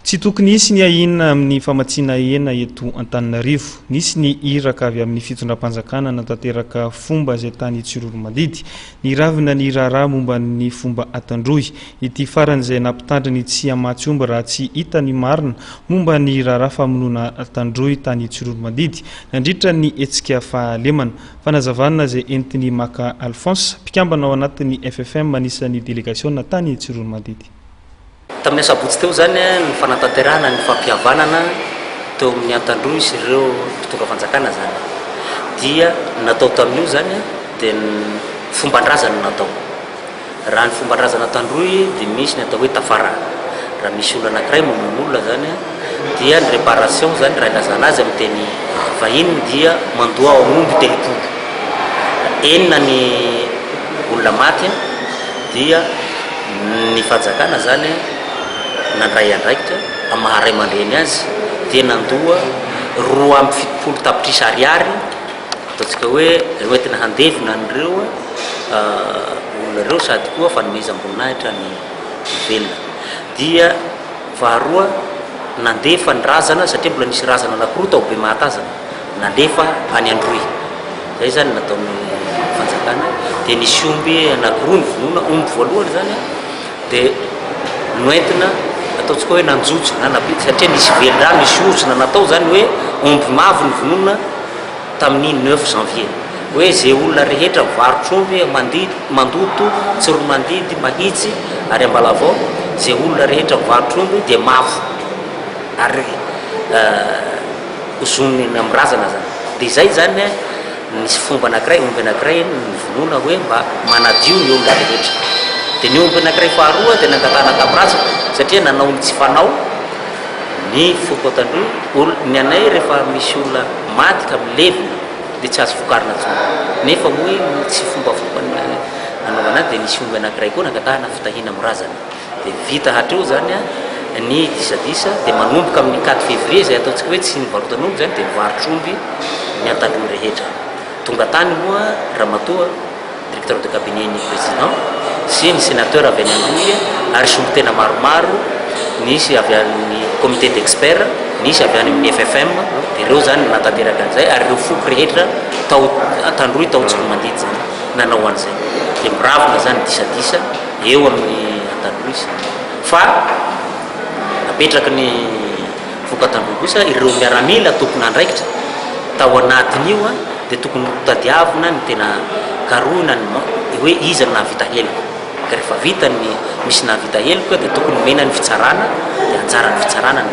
Tsy tokony nisy ny ahina amin'ny famatsiana hena eto Antananarivo. Nisy ny iraka avy amin'ny fitondram-panjakana natanteraka fomba izay tany Tsororomandidy, ny ravina ny raharaha momba ny fomba atandroy. Ity farany izay nampitandriny tsy hamatsy omby raha tsy hita ny marina momba ny raharaha famonoana atandroy tany Tsororomandidy nandritra ny hetsika fahalemana. Fanazavana izay entiny Maka Alphonse, mpikambana ao anatin'ny FFM anisan'ny délégation tany Tsororomandidy. Tamin'ny sabotsy teo zany ny fanatanterahana ny fampihavanana teo amin'ny atandroy sy ireo mpitondra fanjakana zany dia natao tamin'io zany dia fomban-drazana natao. Raha ny fomban-drazana atandroy dia misy ny atao hoe tafara. Raha misy olona anankiray mamono olona zany dia ny réparation zany raha ilazana azy amin'ny teny vahiny dia mandoa ao omby telopolo. Enina ny olona maty dia ny fanjakana zany nandray andraikitra amaharay mandreny azy dia nandoa 2.70 tapitrisa ariary ataontsika hoe entina handevina an'ireo olona ireo sady koa fanomezam-boninahitra ny velona. Dia faharoa nandefa ny razana satria mbola nisy razana anankiroa tao be mahatazana nandefa any Androy. Zay zany nataon'ny fanjakana. Dia nisy omby anankiroa ny vonoina, omby voalohany zany dia noentina ataontsika hoe nanjojo na napity satria nisy velona misy orona natao zany hoe omby mavo ny vonoina tamin'ny 9 janvier. Hoe zay olona rehetra mivarotra omby mandoto Tsororomandidy Mahitsy ary Ambalavao, zay olona rehetra mivarotra omby dia mavo ary zonony amin'ny razana zany. Dia zay zany nisy fomba anankiray, omby anankiray vonoina hoe mba manadio ny olona rehetra. Dia ny omby anankiray faharoa dia nangatana tamin'razana satria nanao ny tsy fanao ny foko atandroy. Ny anay rehefa misy olona maty ka milevina dia tsy azo fokarina intsony, nefa moa tsy fomba anaovana dia nisy omby anankiray koa nangatahana fitahina amin'ny razana. Dia vita hatreo zany ny disadisa dia manomboka amin'ny 4 février zay ataontsika hoe tsy nivarotana omby zany dia nivarotra omby ny atandroy rehetra. Tonga tany moa Ramatoa, directeur de cabinet ny président sy ny sénateur avy any Androy ary somby tena maromaro, nisy avy amin'ny comité d'expert, nisy avy any amin'ny FFM, dia ireo zany natanteraka an'izay ary ireo foko rehetra tao atandroy tao Tsororomandidy zany nanao an'izay. Dia miravina zany disadisa eo amin'ny atandroy fa napetraka ny foko atandroy kosa ireo miaramila tokony andraikitra tao anatin'io dia tokony tadiavina ny tena karohina hoe iza ny nahavita helika. Ka rehefa vita ny misy nahavita helika dia tokony mena ny fitsarana dia anjara ny fitsarana ny